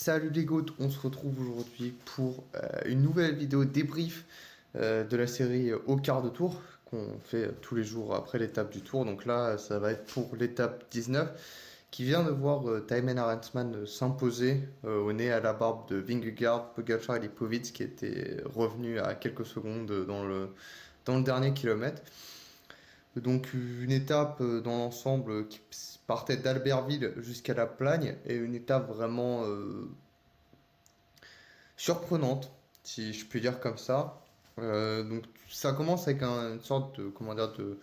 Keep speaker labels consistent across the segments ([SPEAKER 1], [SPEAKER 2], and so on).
[SPEAKER 1] Salut les goats, on se retrouve aujourd'hui pour une nouvelle vidéo débrief de la série au quart de tour qu'on fait tous les jours après l'étape du tour. Donc là, ça va être pour l'étape 19 qui vient de voir Thymen Arensman s'imposer au nez à la barbe de Vingegaard, Pogačar et Lipovic qui étaient revenus à quelques secondes dans le dernier kilomètre. Donc une étape dans l'ensemble qui partait d'Albertville jusqu'à la Plagne et une étape vraiment surprenante, si je puis dire comme ça. Donc ça commence avec une sorte de, comment dire, de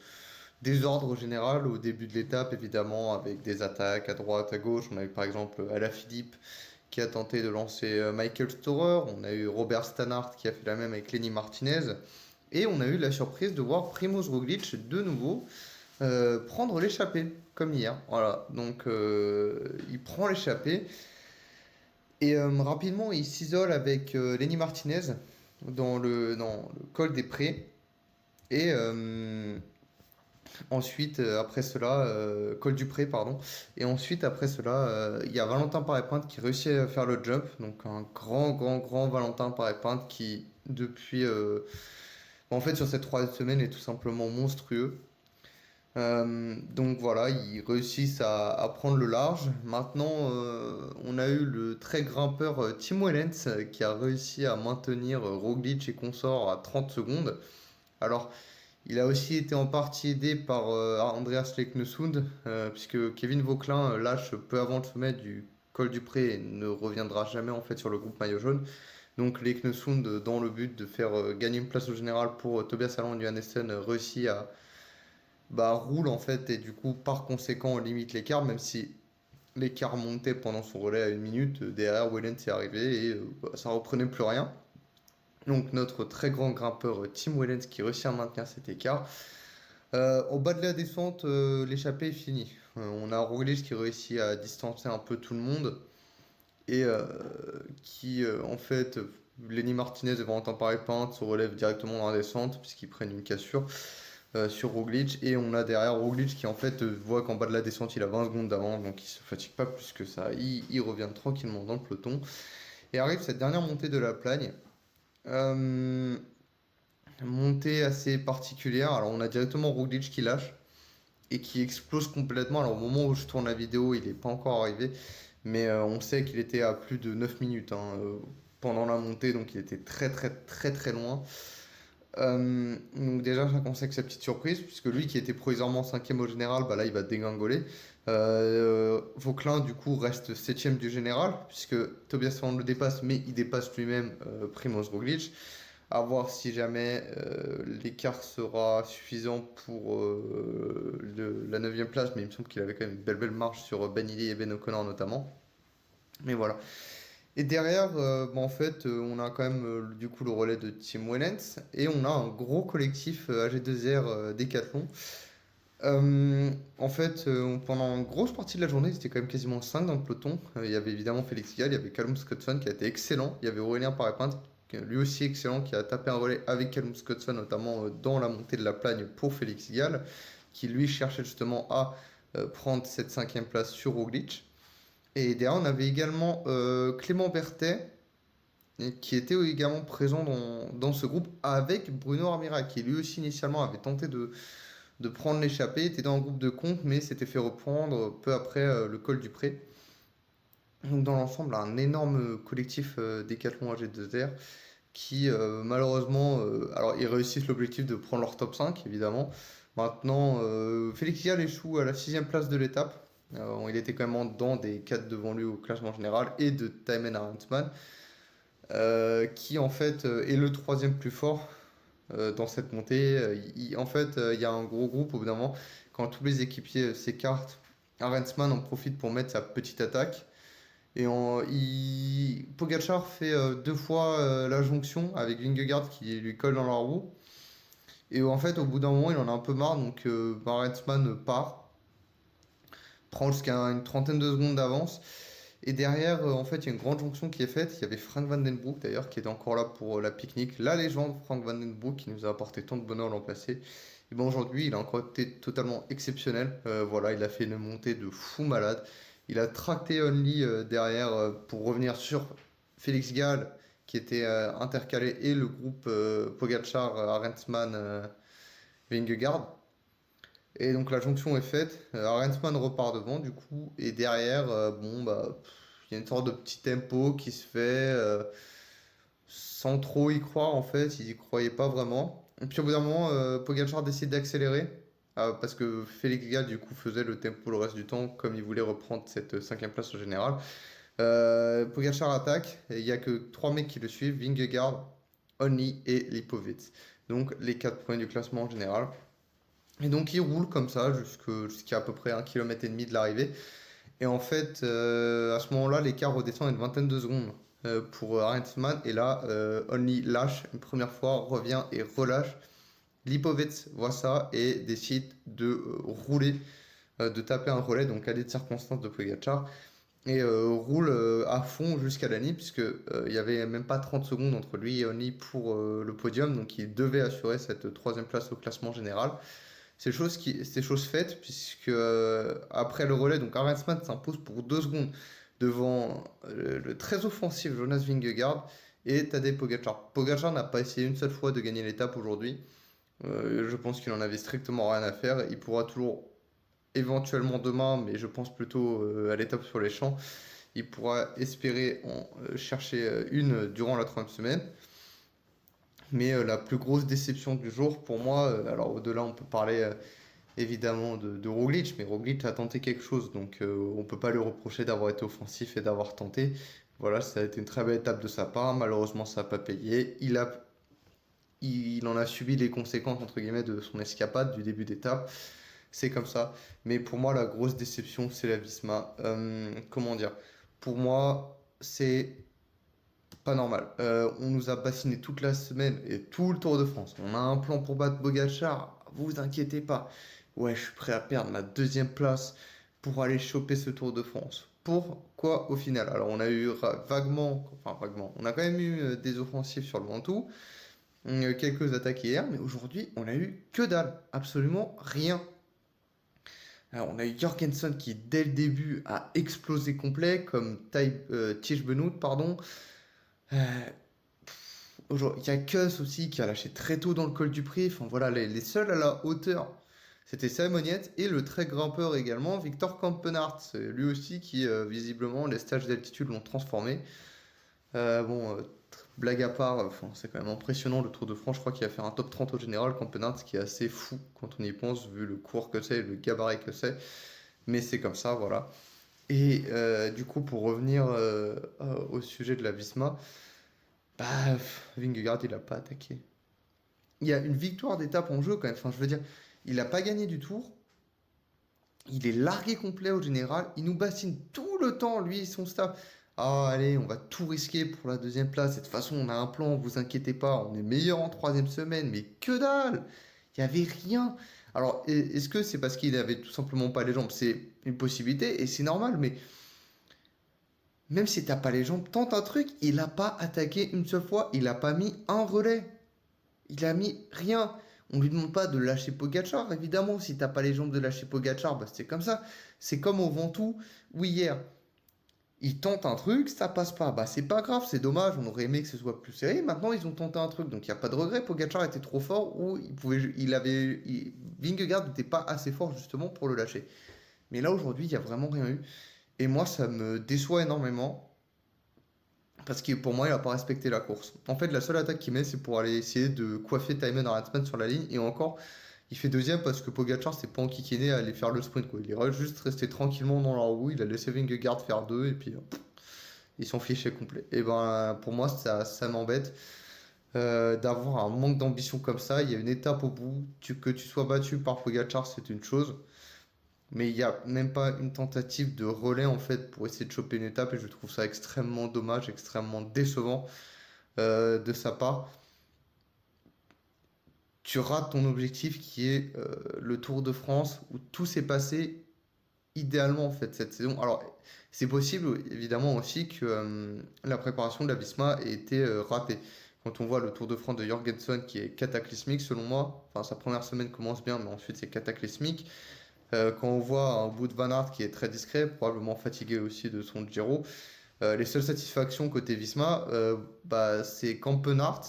[SPEAKER 1] désordre général au début de l'étape, évidemment, avec des attaques à droite, à gauche. On a eu par exemple Alaphilippe qui a tenté de lancer Michael Storer. On a eu Robert Stannard qui a fait la même avec Lenny Martinez. Et on a eu la surprise de voir Primoz Roglic de nouveau prendre l'échappée, comme hier. Voilà, donc il prend l'échappée. Et rapidement, il s'isole avec Lenny Martinez dans le col des Prés. Et ensuite, après cela, col du Pré, pardon. Et ensuite, après cela, il y a Valentin Paré-Pointe qui réussit à faire le jump. Donc un grand Valentin Paré-Pointe qui, depuis... en fait, sur cette troisième semaine, est tout simplement monstrueux. Donc voilà, ils réussissent à prendre le large. Maintenant, on a eu le très grimpeur Tim Wellens qui a réussi à maintenir Roglic et consorts à 30 secondes. Alors, il a aussi été en partie aidé par Andreas Leknesund, puisque Kevin Vauquelin lâche peu avant le sommet du col du Pré et ne reviendra jamais en fait sur le groupe maillot jaune. Donc Leknesund, dans le but de faire gagner une place au général pour Tobias Allan et Johan Esten, réussit à roule en fait et du coup par conséquent on limite l'écart même si l'écart montait pendant son relais à une minute derrière Wellens est arrivé et ça reprenait plus rien donc notre très grand grimpeur Tim Wellens qui réussit à maintenir cet écart. Au bas de la descente l'échappée est finie. On a Roglic qui réussit à distancer un peu tout le monde et qui en fait Lenny Martinez et Valentin Paré-Pointe se relèvent directement dans la descente puisqu'ils prennent une cassure sur Roglic et on a derrière Roglic qui en fait voit qu'en bas de la descente il a 20 secondes d'avance donc il se fatigue pas plus que ça, il revient tranquillement dans le peloton et arrive cette dernière montée de la Plagne. Euh, Montée assez particulière, alors on a directement Roglic qui lâche et qui explose complètement. Alors au moment où je tourne la vidéo il n'est pas encore arrivé mais on sait qu'il était à plus de 9 minutes hein, pendant la montée donc il était très loin. Donc déjà, chacun sait que sa petite surprise, puisque lui qui était provisoirement cinquième au général, bah là il va dégringoler. Vauquelin du coup reste septième du général, puisque Tobias Van le dépasse, mais il dépasse lui-même Primoz Roglic. À voir si jamais l'écart sera suffisant pour la neuvième place, mais il me semble qu'il avait quand même une belle marge sur Ben Illy et Ben O'Connor notamment. Mais voilà. Et derrière, en fait, on a quand même du coup le relais de Tim Wellens et on a un gros collectif AG2R Decathlon. En fait, pendant une grosse partie de la journée, c'était quand même quasiment 5 dans le peloton. Il y avait évidemment Félix Gall, il y avait Callum Scottson qui a été excellent, il y avait Aurélien Paré-Pointe, lui aussi excellent, qui a tapé un relais avec Callum Scottson, notamment dans la montée de la Plagne pour Félix Gall, qui lui cherchait justement à prendre cette cinquième place sur Roglic. Et derrière, on avait également Clément Berthet, qui était également présent dans ce groupe avec Bruno Armira, qui lui aussi initialement avait tenté de prendre l'échappée, était dans un groupe de compte, mais s'était fait reprendre peu après le col du Pré. Donc dans l'ensemble, un énorme collectif Décathlon AG2R qui malheureusement, alors ils réussissent l'objectif de prendre leur top 5 évidemment. Maintenant, Félix Gall échoue à la sixième place de l'étape. Il était quand même en dedans des 4 devant lui au classement général et de Thymen Arensman, qui en fait est le troisième plus fort dans cette montée. En fait, il y a un gros groupe au bout d'un moment. Quand tous les équipiers s'écartent, Arensman en profite pour mettre sa petite attaque. Et Pogačar fait deux fois la jonction avec Vingegaard qui lui colle dans la roue. Et en fait, au bout d'un moment, il en a un peu marre, donc Arensman part, prend jusqu'à une trentaine de secondes d'avance. Et derrière, en fait, il y a une grande jonction qui est faite. Il y avait Frank Van Den Broek d'ailleurs qui était encore là pour la pique-nique. La légende Frank Van Den Broek qui nous a apporté tant de bonheur l'an passé. Et bon, aujourd'hui, il a encore été totalement exceptionnel. Voilà, il a fait une montée de fou malade. Il a tracté Only derrière pour revenir sur Félix Gall, qui était intercalé, et le groupe Pogacar, Arensman, Vingegaard. Et donc la jonction est faite. Arensman repart devant du coup. Et derrière, bon, bah, il y a une sorte de petit tempo qui se fait sans trop y croire en fait. Il y croyait pas vraiment. Et puis au bout d'un moment, Pogacar décide d'accélérer. Parce que Félix Gall du coup faisait le tempo le reste du temps comme il voulait reprendre cette cinquième place au général. Pogacar attaque, et il n'y a que trois mecs qui le suivent, Vingegaard, Only et Lipovitz. Donc les quatre premiers du classement en général. Et donc il roule comme ça jusqu'à à peu près 1,5 km de l'arrivée. Et en fait, à ce moment-là, l'écart redescend à une vingtaine de secondes pour Arensman. Et là, Only lâche une première fois, revient et relâche. Lipovitz voit ça et décide de rouler, de taper un relais, donc à des circonstances de Pogacar et roule à fond jusqu'à la ligne puisque il y avait même pas 30 secondes entre lui et Only pour le podium, donc il devait assurer cette troisième place au classement général. C'est chose faite puisque après le relais, donc Arensman s'impose pour 2 secondes devant le très offensif Jonas Vingegaard et Tadej Pogacar. Pogacar n'a pas essayé une seule fois de gagner l'étape aujourd'hui. Je pense qu'il en avait strictement rien à faire. Il pourra toujours éventuellement demain, mais je pense plutôt à l'étape sur les champs. Il pourra espérer en chercher une durant la troisième semaine. Mais la plus grosse déception du jour pour moi, alors au-delà on peut parler évidemment de Roglic, mais Roglic a tenté quelque chose, donc on ne peut pas lui reprocher d'avoir été offensif et d'avoir tenté. Voilà, ça a été une très belle étape de sa part, malheureusement ça n'a pas payé. Il en a subi les conséquences entre guillemets de son escapade du début d'étape. C'est comme ça. Mais pour moi, la grosse déception, c'est la Visma. Comment dire? Pour moi, c'est pas normal. On nous a bassiné toute la semaine et tout le Tour de France. On a un plan pour battre Bogachar. Vous inquiétez pas. Ouais, je suis prêt à perdre ma deuxième place pour aller choper ce Tour de France. Pourquoi au final? Alors, on a eu vaguement, on a quand même eu des offensives sur le Ventoux, quelques attaques hier, mais aujourd'hui, on a eu que dalle. Absolument rien. Alors, on a eu Jorgensen qui, dès le début, a explosé complet, comme Tige Benoît, pardon. Euh, il y a Kuss aussi qui a lâché très tôt dans le col du Prix. Enfin voilà, les seuls à la hauteur, c'était Simon Yates et le très grimpeur également, Victor Kampenarts. C'est lui aussi qui, visiblement, les stages d'altitude l'ont transformé. Bon, blague à part, enfin, c'est quand même impressionnant le Tour de France. Je crois qu'il a fait un top 30 au général, Kampenarts, ce qui est assez fou quand on y pense, vu le cours que c'est et le gabarit que c'est. Mais c'est comme ça, voilà. Et du coup, pour revenir au sujet de la Visma, bah, Vingegaard, il n'a pas attaqué. Il y a une victoire d'étape en jeu quand même. Enfin, je veux dire, il n'a pas gagné du tour. Il est largué complet au général. Il nous bassine tout le temps, lui et son staff. Ah, allez, on va tout risquer pour la deuxième place. Et de toute façon, on a un plan, vous inquiétez pas. On est meilleur en troisième semaine. Mais que dalle! Il n'y avait rien. Alors, est-ce que c'est parce qu'il avait tout simplement pas les jambes? C'est une possibilité et c'est normal, mais même si t'as pas les jambes, tente un truc. Il n'a pas attaqué une seule fois. Il n'a pas mis un relais. Il a mis rien. On lui demande pas de lâcher Pogacar, évidemment. Si t'as pas les jambes de lâcher Pogacar, bah c'est comme ça. C'est comme au Ventoux où hier, ils tentent un truc, ça passe pas. Bah c'est pas grave, c'est dommage. On aurait aimé que ce soit plus serré. Maintenant, ils ont tenté un truc, donc il y a pas de regret. Pogacar était trop fort ou Vingegaard n'était pas assez fort justement pour le lâcher. Mais là aujourd'hui, il y a vraiment rien eu. Et moi, ça me déçoit énormément. Parce que pour moi, il n'a pas respecté la course. En fait, la seule attaque qu'il met, c'est pour aller essayer de coiffer Thymen Arensman sur la ligne. Et encore, il fait deuxième parce que Pogacar s'est pas enquiquiné à aller faire le sprint, quoi. Il est juste resté tranquillement dans la roue. Il a laissé Vingegaard faire deux. Et puis, ils sont fichés complet. Et ben, pour moi, ça m'embête d'avoir un manque d'ambition comme ça. Il y a une étape au bout. Que tu sois battu par Pogacar, c'est une chose. Mais il n'y a même pas une tentative de relais en fait pour essayer de choper une étape et je trouve ça extrêmement dommage, extrêmement décevant de sa part. Tu rates ton objectif qui est le Tour de France où tout s'est passé idéalement en fait cette saison. Alors c'est possible évidemment aussi que la préparation de la Visma ait été ratée. Quand on voit le Tour de France de Jorgensen qui est cataclysmique selon moi, enfin sa première semaine commence bien mais ensuite c'est cataclysmique. Quand on voit un Wout van Aert qui est très discret, probablement fatigué aussi de son Giro, les seules satisfactions côté Visma, bah, c'est Kampenart,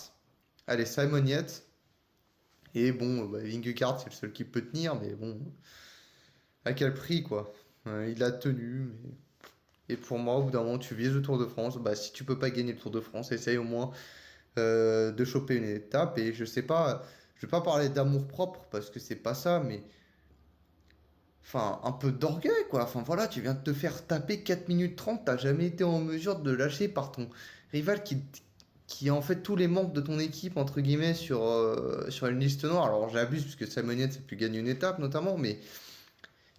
[SPEAKER 1] allez, Simon Yates, et bon, bah, Vingegaard, c'est le seul qui peut tenir, mais bon, à quel prix, quoi? Il a tenu, mais... Et pour moi, au bout d'un moment, tu vises le Tour de France, bah, si tu peux pas gagner le Tour de France, essaye au moins de choper une étape, et je sais pas, je vais pas parler d'amour propre, parce que c'est pas ça, mais... Enfin, un peu d'orgueil, quoi. Enfin, voilà, tu viens de te faire taper 4 minutes 30. T'as jamais été en mesure de lâcher par ton rival qui a en fait tous les membres de ton équipe, entre guillemets, sur une liste noire. Alors, j'abuse, parce que Simon Yates a pu gagner une étape, notamment, mais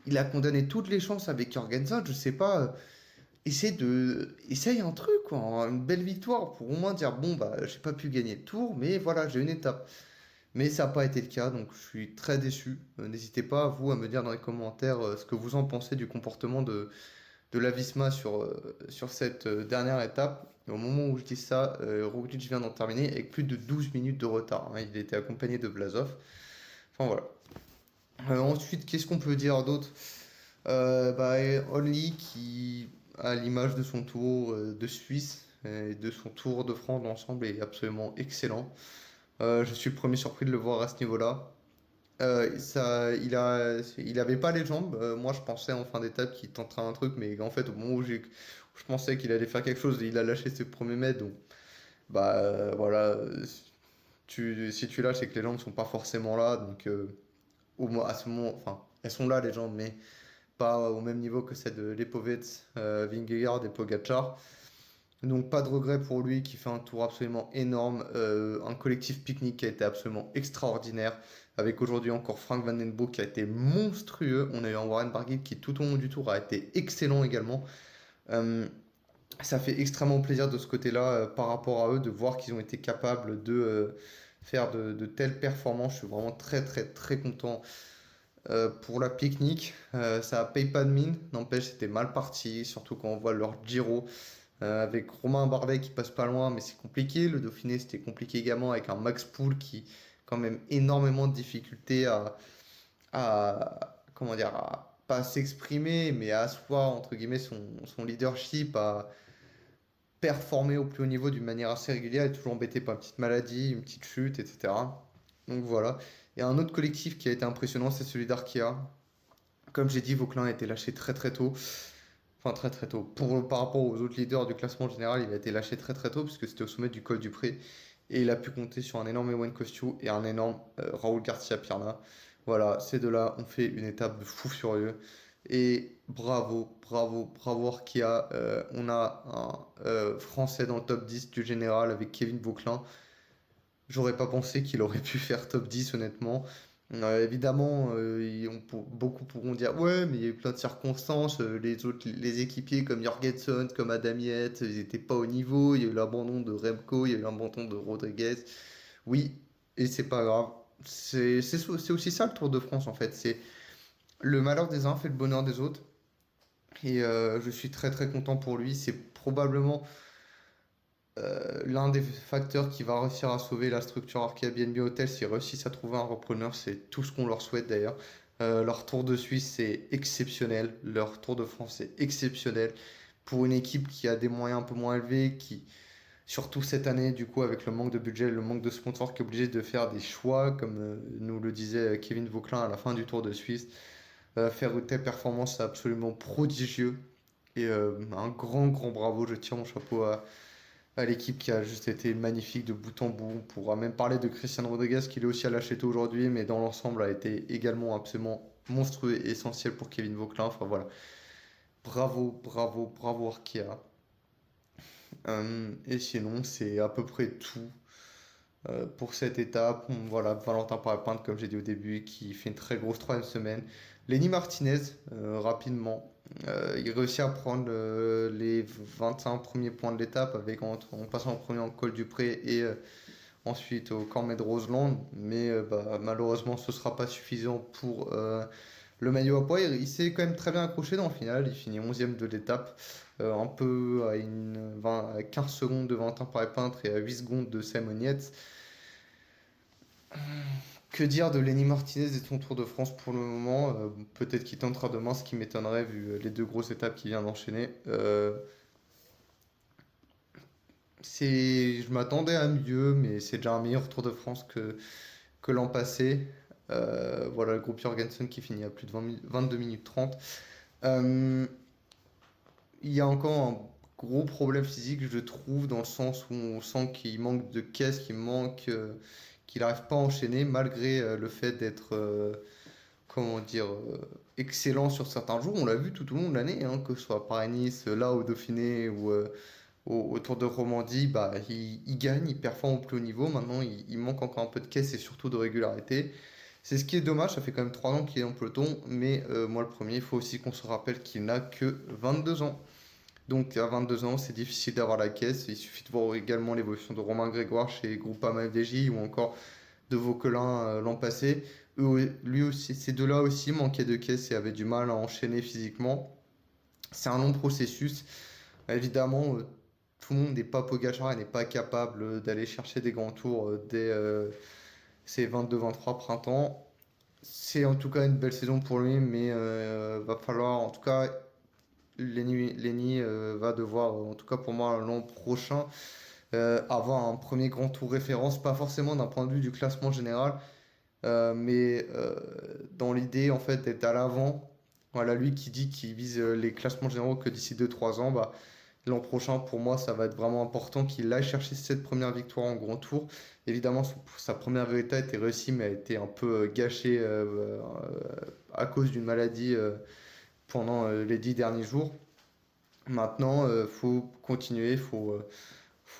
[SPEAKER 1] il a condamné toutes les chances avec Jorgensen. Je sais pas, essaye un truc, quoi. Une belle victoire pour au moins dire, bon, bah, j'ai pas pu gagner le tour, mais voilà, j'ai une étape. Mais ça n'a pas été le cas, donc je suis très déçu. N'hésitez pas, vous, à me dire dans les commentaires ce que vous en pensez du comportement de la Visma sur cette dernière étape. Et au moment où je dis ça, Roglic vient d'en terminer avec plus de 12 minutes de retard, hein. Il était accompagné de Blasov. Enfin voilà. Ensuite, qu'est-ce qu'on peut dire d'autre? Bah, Only qui, à l'image de son tour de Suisse et de son tour de France d'ensemble, est absolument excellent. Je suis le premier surpris de le voir à ce niveau-là. Il avait pas les jambes. Moi, je pensais en fin d'étape qu'il tenterait un truc, mais en fait, au moment où je pensais qu'il allait faire quelque chose, il a lâché ses premiers mètres. Donc, bah voilà, si tu lâches, c'est que les jambes sont pas forcément là. Donc, à ce moment, enfin, elles sont là, les jambes, mais pas au même niveau que celles de Lepovets, Vingegaard et Pogacar. Donc pas de regret pour lui qui fait un tour absolument énorme, un collectif pique-nique qui a été absolument extraordinaire, avec aujourd'hui encore Frank Van Den Broek qui a été monstrueux. On a eu un Warren Barguil qui tout au long du tour a été excellent également. Euh, Ça fait extrêmement plaisir de ce côté-là par rapport à eux de voir qu'ils ont été capables de faire de telles performances. Je suis vraiment très très très content pour la pique-nique. Ça paye pas de mine, n'empêche c'était mal parti, surtout quand on voit leur Giro. Avec Romain Bardet qui passe pas loin, mais c'est compliqué. Le Dauphiné, c'était compliqué également avec un Max Poul qui, quand même, énormément de difficultés comment dire, à pas s'exprimer, mais à asseoir, entre guillemets, son leadership, à performer au plus haut niveau d'une manière assez régulière, et toujours embêté par une petite maladie, une petite chute, etc. Donc voilà. Et un autre collectif qui a été impressionnant, c'est celui d'Arkea. Comme j'ai dit, Vauquelin a été lâché très très tôt. Enfin, très très tôt. Par rapport aux autres leaders du classement général, il a été lâché très très tôt, puisque c'était au sommet du col du Pré. Et il a pu compter sur un énorme Ewan Costiu et un énorme Raoul Garcia Pierna. Voilà, ces deux-là ont fait une étape de fou furieux. Et bravo, bravo, bravo Arkia. On a un Français dans le top 10 du général avec Kevin Vauquelin. J'aurais pas pensé qu'il aurait pu faire top 10 honnêtement. Évidemment, beaucoup pourront dire ouais, mais il y a eu plein de circonstances. Les autres, les équipiers comme Jorgensen, comme Adam Yates, ils n'étaient pas au niveau. Il y a eu l'abandon de Remco, il y a eu l'abandon de Rodriguez. Oui, et c'est pas grave. C'est aussi ça le Tour de France en fait. C'est le malheur des uns fait le bonheur des autres. Et je suis très très content pour lui. C'est probablement l'un des facteurs qui va réussir à sauver la structure Airbnb Hotel s'ils réussissent à trouver un repreneur, c'est tout ce qu'on leur souhaite d'ailleurs. Leur Tour de Suisse, c'est exceptionnel. Leur Tour de France, c'est exceptionnel. Pour une équipe qui a des moyens un peu moins élevés, qui, surtout cette année, du coup, avec le manque de budget, le manque de sponsors, qui est obligé de faire des choix, comme nous le disait Kevin Vauquelin à la fin du Tour de Suisse. Faire une telle performance, c'est absolument prodigieux. Et un grand, grand bravo, je tire mon chapeau à l'équipe qui a juste été magnifique de bout en bout. On pourra même parler de Christian Rodriguez qui est aussi à la Lachetto aujourd'hui, mais dans l'ensemble a été également absolument monstrueux et essentiel pour Kevin Vauquelin. Enfin voilà, bravo, bravo, bravo Arkea. Et sinon, c'est à peu près tout pour cette étape. Voilà, Valentin Parapente, comme j'ai dit au début, qui fait une très grosse troisième semaine. Lenny Martinez, rapidement. Il réussit à prendre les 25 premiers points de l'étape en passant en premier en col du Pré et ensuite au Cormet de Roseland. Mais bah, malheureusement, ce ne sera pas suffisant pour le maillot à poids. Il s'est quand même très bien accroché dans le final. Il finit 11e de l'étape, un peu à 15 secondes de Valentin Paré-Peintre et à 8 secondes de Simon Yates. Que dire de Lenny Martinez et son Tour de France pour le moment? Peut-être qu'il tentera demain, ce qui m'étonnerait vu les deux grosses étapes qu'il vient d'enchaîner. Je m'attendais à mieux, mais c'est déjà un meilleur Tour de France que l'an passé. Voilà le groupe Jorgensen qui finit à plus de 22 minutes 30. Euh, il y a encore un gros problème physique, je trouve, dans le sens où on sent qu'il manque de caisse, qu'il n'arrive pas à enchaîner, malgré le fait d'être, comment dire, excellent sur certains jours. On l'a vu tout au long de l'année, hein, que ce soit à Paris-Nice, là au Dauphiné ou au Tour de Romandie, bah, il gagne, il performe au plus haut niveau. Maintenant, il manque encore un peu de caisse et surtout de régularité. C'est ce qui est dommage, ça fait quand même 3 ans qu'il est en peloton, mais moi le premier, il faut aussi qu'on se rappelle qu'il n'a que 22 ans. Donc à 22 ans, c'est difficile d'avoir la caisse. Il suffit de voir également l'évolution de Romain Grégoire chez Groupama FDJ ou encore de Vauquelin l'an passé. Lui aussi, ces deux-là aussi manquaient de caisse et avaient du mal à enchaîner physiquement. C'est un long processus. Évidemment, tout le monde n'est pas Pogacar et n'est pas capable d'aller chercher des grands tours dès ces 22-23 printemps. C'est en tout cas une belle saison pour lui, mais va falloir, en tout cas, Lenny va devoir, en tout cas pour moi, l'an prochain, avoir un premier grand tour référence, pas forcément d'un point de vue du classement général, mais dans l'idée en fait d'être à l'avant. Voilà, lui qui dit qu'il vise les classements généraux que d'ici 2 3 ans, bah, l'an prochain pour moi ça va être vraiment important qu'il aille chercher cette première victoire en grand tour. Évidemment, sa première résultat était réussie, mais a été un peu gâchée à cause d'une maladie pendant les 10 derniers jours. Maintenant, faut continuer, faut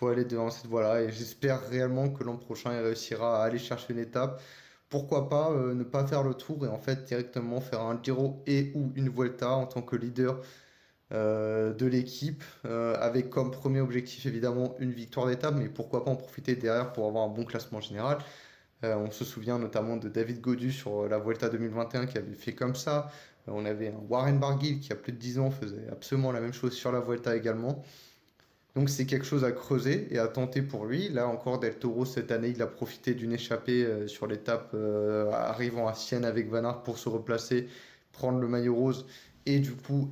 [SPEAKER 1] aller devant cette voie-là et j'espère réellement que l'an prochain il réussira à aller chercher une étape. Pourquoi pas ne pas faire le tour et en fait directement faire un Giro et ou une Vuelta en tant que leader de l'équipe avec comme premier objectif évidemment une victoire d'étape, mais pourquoi pas en profiter derrière pour avoir un bon classement général. On se souvient notamment de David Gaudu sur la Vuelta 2021 qui avait fait comme ça. On avait un Warren Barguil qui a plus de 10 ans faisait absolument la même chose sur la Vuelta également. Donc c'est quelque chose à creuser et à tenter pour lui. Là encore, Del Toro, cette année, il a profité d'une échappée sur l'étape arrivant à Sienne avec Van Aert pour se replacer, prendre le maillot rose et du coup,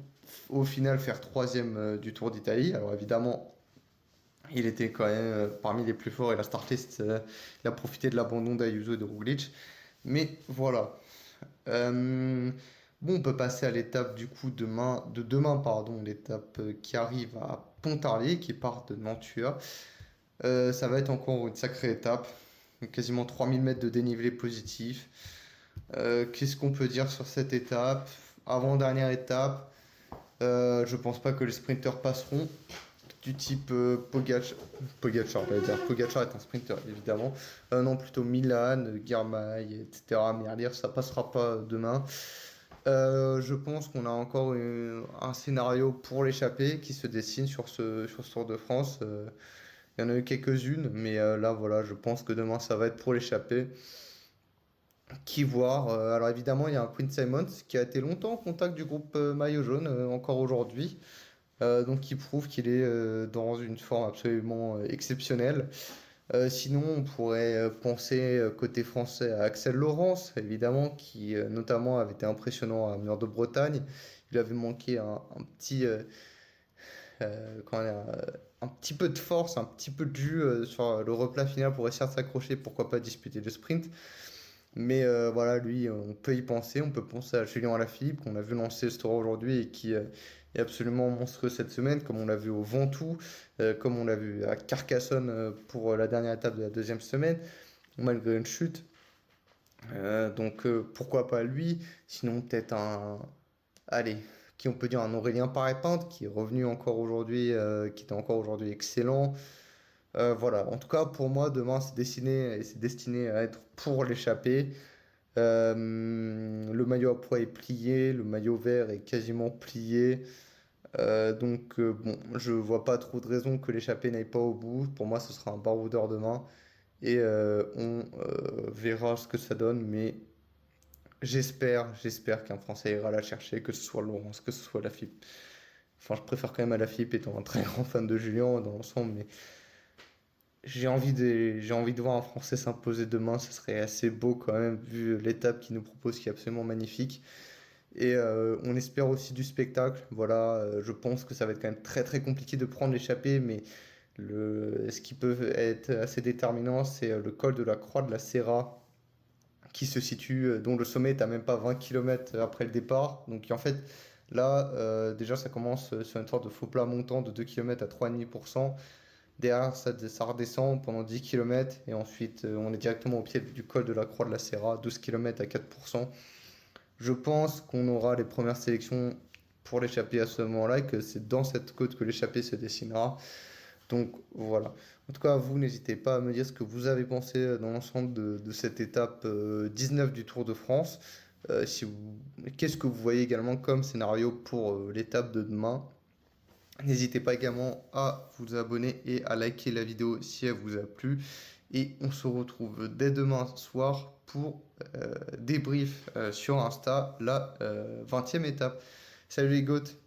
[SPEAKER 1] au final, faire troisième du Tour d'Italie. Alors évidemment, il était quand même parmi les plus forts et la startlist, il a profité de l'abandon d'Ayuso et de Roglic. Mais voilà. Euh, bon, on peut passer à l'étape du coup demain, pardon, l'étape qui arrive à Pontarlier, qui part de Nantua. Ça va être encore une sacrée étape, quasiment 3000 mètres de dénivelé positif. Qu'est-ce qu'on peut dire sur cette étape? Avant-dernière étape, je pense pas que les sprinters passeront. Du type Pogacar, on va dire. Pogacar est un sprinter, évidemment. Non, plutôt Milan, Girmay, etc. Merlier, ça passera pas demain. Je pense qu'on a encore un scénario pour l'échappée qui se dessine sur ce Tour de France. Il y en a eu quelques-unes, mais là, voilà, je pense que demain, ça va être pour l'échappée. Qui voir? Alors évidemment, il y a un Quinn Simons qui a été longtemps en contact du groupe Maillot Jaune, encore aujourd'hui. Donc qui prouve qu'il est dans une forme absolument exceptionnelle. Sinon, on pourrait penser côté français à Axel Laurence, évidemment, qui notamment avait été impressionnant à Mur de Bretagne. Il avait manqué un petit, comment dire, un petit peu de force, un petit peu de jus sur le replat final pour essayer de s'accrocher, pourquoi pas disputer le sprint. Mais voilà, lui, on peut y penser. On peut penser à Julien Alaphilippe, qu'on a vu lancer ce tour aujourd'hui et qui est absolument monstrueux cette semaine, comme on l'a vu au Ventoux, comme on l'a vu à Carcassonne pour la dernière étape de la deuxième semaine, malgré une chute. Donc pourquoi pas lui? Sinon, peut-être un. Allez, qui on peut dire un Aurélien Paré-Pinte, qui est revenu encore aujourd'hui, qui était encore aujourd'hui excellent. Voilà, en tout cas pour moi demain c'est destiné à être pour l'échappée. Le maillot à pois est plié, le maillot vert est quasiment plié. Donc bon, je vois pas trop de raison que l'échappée n'aille pas au bout. Pour moi ce sera un baroudeur demain et on verra ce que ça donne. Mais j'espère qu'un Français ira la chercher, que ce soit Laurence, que ce soit Lafilippe. Enfin je préfère quand même à Lafilippe étant un très grand fan de Julien dans l'ensemble, mais j'ai envie de voir un Français s'imposer demain, ce serait assez beau quand même, vu l'étape qu'il nous propose qui est absolument magnifique. Et on espère aussi du spectacle. Voilà, je pense que ça va être quand même très très compliqué de prendre l'échappée, mais ce qui peut être assez déterminant, c'est le col de la Croix de la Serra, qui se situe, dont le sommet est à même pas 20 km après le départ. Donc en fait, là, déjà, ça commence sur une sorte de faux plat montant de 2 km à 3,5%. Derrière, ça redescend pendant 10 km et ensuite on est directement au pied du col de la Croix de la Serra, 12 km à 4%. Je pense qu'on aura les premières sélections pour l'échappée à ce moment-là et que c'est dans cette côte que l'échappée se dessinera. Donc voilà. En tout cas, vous, n'hésitez pas à me dire ce que vous avez pensé dans l'ensemble de cette étape 19 du Tour de France. Si vous... Qu'est-ce que vous voyez également comme scénario pour l'étape de demain? N'hésitez pas également à vous abonner et à liker la vidéo si elle vous a plu. Et on se retrouve dès demain soir pour débrief sur Insta la 20e étape. Salut les goths!